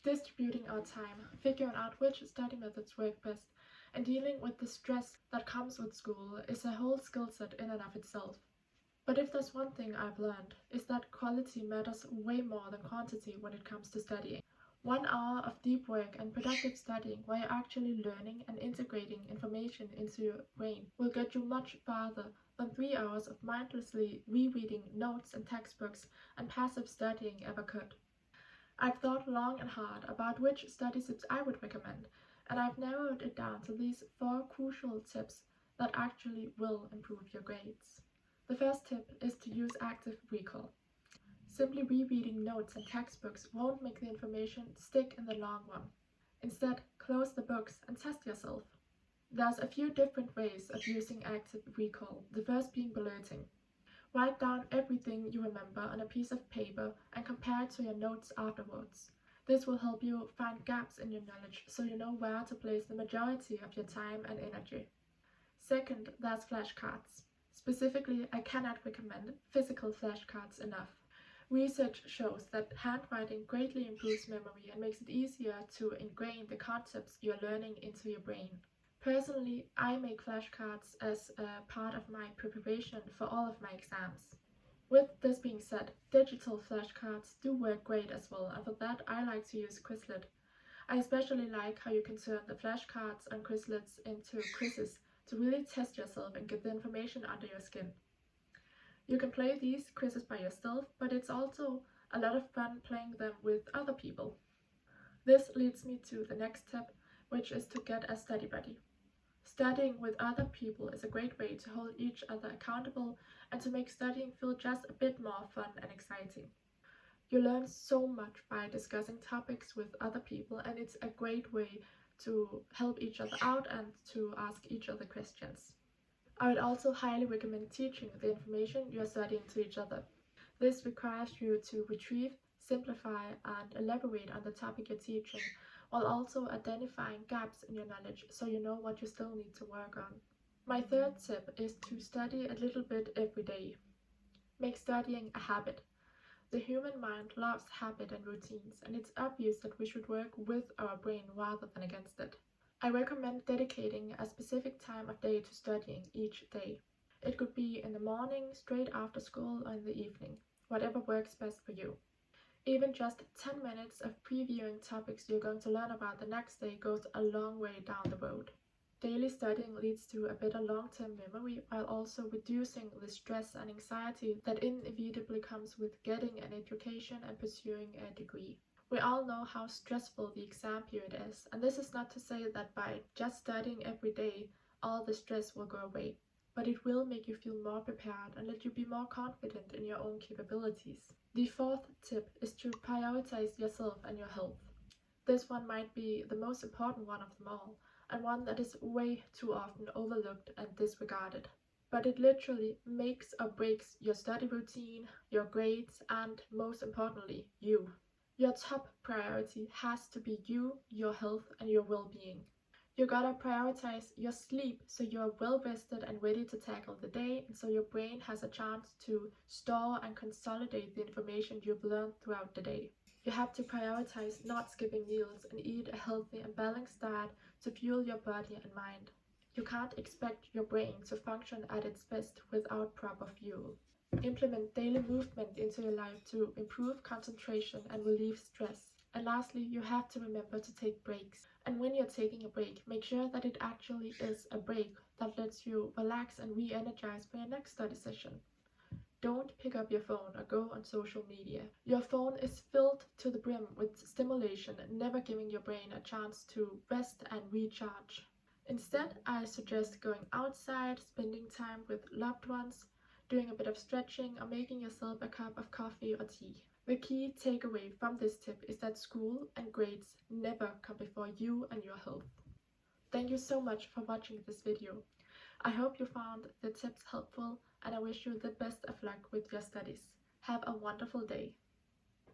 distributing our time, figuring out which study methods work best, and dealing with the stress that comes with school is a whole skill set in and of itself. But if there's one thing I've learned, is that quality matters way more than quantity when it comes to studying. 1 hour of deep work and productive studying where you're actually learning and integrating information into your brain will get you much farther than 3 hours of mindlessly rereading notes and textbooks and passive studying ever could. I've thought long and hard about which study tips I would recommend, and I've narrowed it down to these 4 crucial tips that actually will improve your grades. The first tip is to use active recall. Simply rereading notes and textbooks won't make the information stick in the long run. Instead, close the books and test yourself. There's a few different ways of using active recall, the first being bulleting. Write down everything you remember on a piece of paper and compare it to your notes afterwards. This will help you find gaps in your knowledge so you know where to place the majority of your time and energy. Second, there's flashcards. Specifically, I cannot recommend physical flashcards enough. Research shows that handwriting greatly improves memory and makes it easier to ingrain the concepts you're learning into your brain. Personally, I make flashcards as a part of my preparation for all of my exams. With this being said, digital flashcards do work great as well, and for that I like to use Quizlet. I especially like how you can turn the flashcards and Quizlets into quizzes to really test yourself and get the information under your skin. You can play these quizzes by yourself, but it's also a lot of fun playing them with other people. This leads me to the next tip, which is to get a study buddy. Studying with other people is a great way to hold each other accountable and to make studying feel just a bit more fun and exciting. You learn so much by discussing topics with other people, and it's a great way to help each other out and to ask each other questions. I would also highly recommend teaching the information you are studying to each other. This requires you to retrieve, simplify, and elaborate on the topic you're teaching, while also identifying gaps in your knowledge so you know what you still need to work on. My third tip is to study a little bit every day. Make studying a habit. The human mind loves habit and routines, and it's obvious that we should work with our brain rather than against it. I recommend dedicating a specific time of day to studying each day. It could be in the morning, straight after school, or in the evening, whatever works best for you. Even just 10 minutes of previewing topics you're going to learn about the next day goes a long way down the road. Daily studying leads to a better long-term memory while also reducing the stress and anxiety that inevitably comes with getting an education and pursuing a degree. We all know how stressful the exam period is, and this is not to say that by just studying every day, all the stress will go away, but it will make you feel more prepared and let you be more confident in your own capabilities. The fourth tip is to prioritize yourself and your health. This one might be the most important one of them all, and one that is way too often overlooked and disregarded. But it literally makes or breaks your study routine, your grades, and most importantly, you. Your top priority has to be you, your health, and your well-being. You gotta prioritize your sleep so you're well rested and ready to tackle the day, and so your brain has a chance to store and consolidate the information you've learned throughout the day. You have to prioritize not skipping meals and eat a healthy and balanced diet to fuel your body and mind. You can't expect your brain to function at its best without proper fuel. Implement daily movement into your life to improve concentration and relieve stress. And lastly, you have to remember to take breaks. And when you're taking a break, make sure that it actually is a break that lets you relax and re-energize for your next study session. Don't pick up your phone or go on social media. Your phone is filled to the brim with stimulation, never giving your brain a chance to rest and recharge. Instead, I suggest going outside, spending time with loved ones, doing a bit of stretching, or making yourself a cup of coffee or tea. The key takeaway from this tip is that school and grades never come before you and your health. Thank you so much for watching this video. I hope you found the tips helpful, and I wish you the best of luck with your studies. Have a wonderful day.